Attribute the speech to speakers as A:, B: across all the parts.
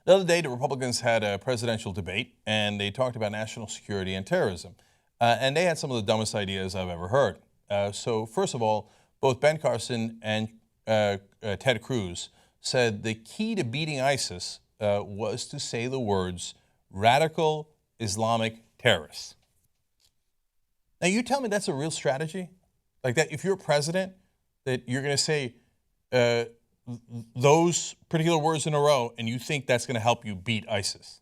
A: The other day, the Republicans had a presidential debate, and they talked about national security and terrorism. And they had some of the dumbest ideas I've ever heard. So first of all, both Ben Carson and Ted Cruz said the key to beating ISIS was to say the words radical Islamic terrorists. Now you tell me that's a real strategy? Like that if you're president, that you're going to say those particular words in a row and you think that's going to help you beat ISIS?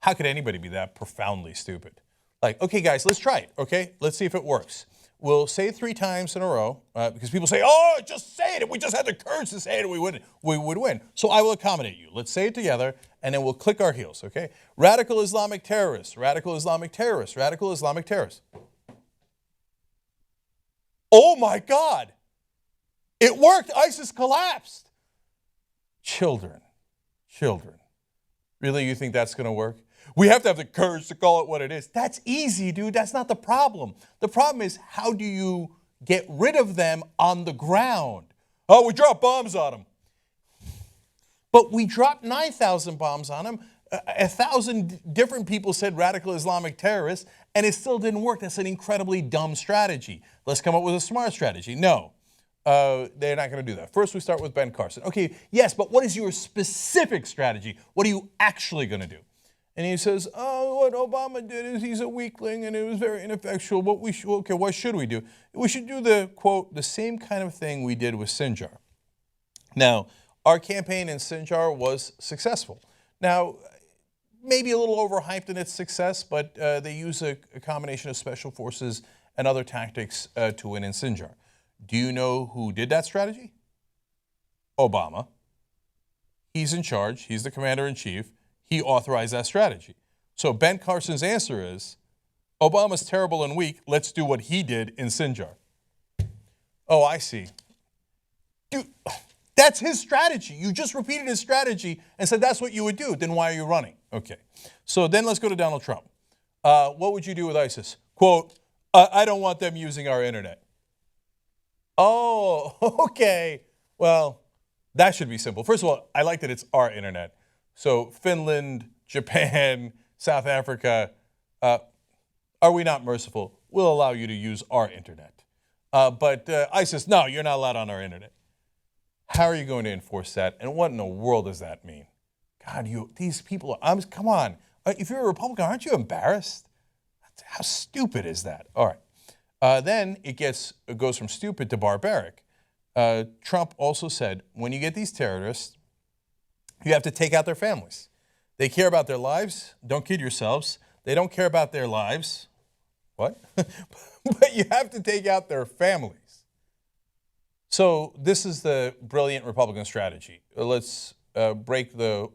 A: How could anybody be that profoundly stupid? Like, okay, guys, let's try it, okay? Let's see if it works. We'll say it 3 times in a row because people say, oh, just say it. If we just had the courage to say it, we would win. So I will accommodate you. Let's say it together, and then we'll click our heels, okay? Radical Islamic terrorists, radical Islamic terrorists, radical Islamic terrorists. Oh, my God. It worked. ISIS collapsed. Children. Really, you think that's going to work? We have to have the courage to call it what it is. That's easy, dude. That's not the problem. The problem is, how do you get rid of them on the ground? Oh, we dropped bombs on them. But we dropped 9,000 bombs on them. 1,000 different people said radical Islamic terrorists, and it still didn't work. That's an incredibly dumb strategy. Let's come up with a smart strategy. No, they're not going to do that. First, we start with Ben Carson. Okay, yes, but what is your specific strategy? What are you actually going to do? And he says, oh, what Obama did is he's a weakling and it was very ineffectual. Okay, what should we do? We should do the, quote, the same kind of thing we did with Sinjar. Now, our campaign in Sinjar was successful. Now, maybe a little overhyped in its success, but they use a combination of special forces and other tactics to win in Sinjar. Do you know who did that strategy? Obama. He's in charge. He's the commander-in-chief. He authorized that strategy. So Ben Carson's answer is, Obama's terrible and weak. Let's do what he did in Sinjar. Oh, I see. Dude, that's his strategy. You just repeated his strategy and said that's what you would do. Then why are you running? Okay. So then let's go to Donald Trump. What would you do with ISIS? Quote, I don't want them using our internet. Oh, okay. Well, that should be simple. First of all, I like that it's our internet. So Finland, Japan, South Africa, are we not merciful? We'll allow you to use our internet. But ISIS, no, you're not allowed on our internet. How are you going to enforce that? And what in the world does that mean? God, these people, come on. If you're a Republican, aren't you embarrassed? How stupid is that? All right. Then it goes from stupid to barbaric. Trump also said, when you get these terrorists, you have to take out their families. They care about their lives. Don't kid yourselves. They don't care about their lives. What? But you have to take out their families. So this is the brilliant Republican strategy. Let's break the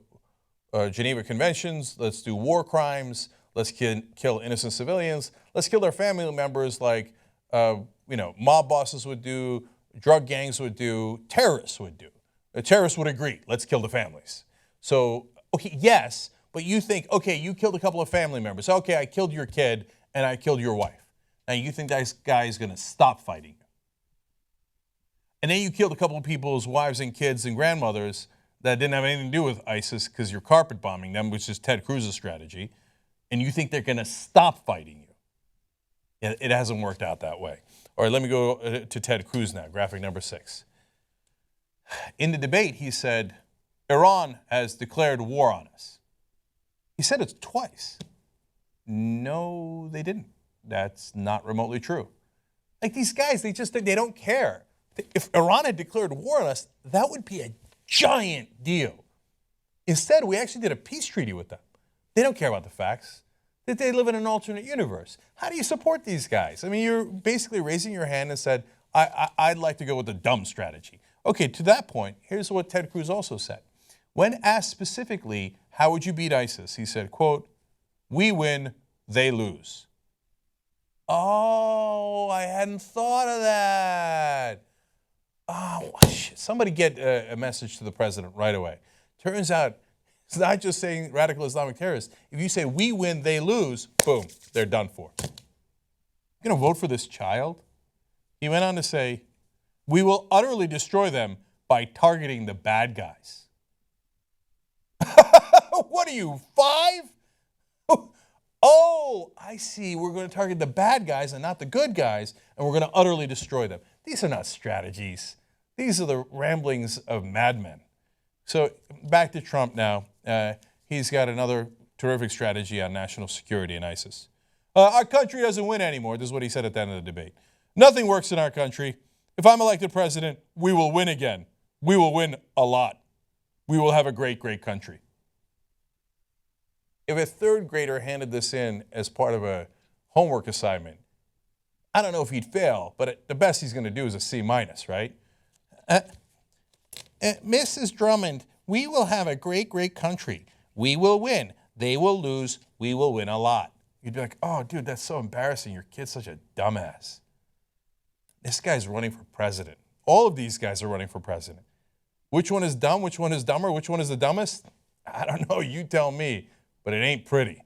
A: Geneva Conventions. Let's do war crimes. Let's kill innocent civilians. Let's kill their family members like mob bosses would do, drug gangs would do, terrorists would do. The terrorists would agree, let's kill the families. So, okay, yes, but you think, okay, you killed a couple of family members. Okay, I killed your kid and I killed your wife. Now you think this guy is going to stop fighting you. And then you killed a couple of people's wives and kids and grandmothers that didn't have anything to do with ISIS because you're carpet bombing them, which is Ted Cruz's strategy. And you think they're going to stop fighting you. It hasn't worked out that way. All right, let me go to Ted Cruz now, graphic number 6. In the debate, he said, Iran has declared war on us. He said it twice. No, they didn't. That's not remotely true. Like these guys, they don't care. If Iran had declared war on us, that would be a giant deal. Instead, we actually did a peace treaty with them. They don't care about the facts. That they live in an alternate universe. How do you support these guys? I mean, you're basically raising your hand and said, I'd like to go with the dumb strategy. Okay, to that point, here's what Ted Cruz also said. When asked specifically, how would you beat ISIS? He said, quote, we win, they lose. Oh, I hadn't thought of that. Oh, shit. Somebody get a message to the president right away. Turns out, it's not just saying radical Islamic terrorists. If you say we win, they lose, boom, they're done for. You're going to vote for this child? He went on to say, we will utterly destroy them by targeting the bad guys. What are you, 5? Oh, I see. We're going to target the bad guys and not the good guys, and we're going to utterly destroy them. These are not strategies. These are the ramblings of madmen. So back to Trump now. He's got another terrific strategy on national security and ISIS. Our country doesn't win anymore. This is what he said at the end of the debate. Nothing works in our country. If I'm elected president, we will win again. We will win a lot. We will have a great, great country. If a third grader handed this in as part of a homework assignment, I don't know if he'd fail, but the best he's going to do is a C-, right? Mrs. Drummond, we will have a great, great country. We will win. They will lose. We will win a lot. You'd be like, oh, dude, that's so embarrassing. Your kid's such a dumbass. This guy's running for president. All of these guys are running for president. Which one is dumb? Which one is dumber? Which one is the dumbest? I don't know. You tell me. But it ain't pretty.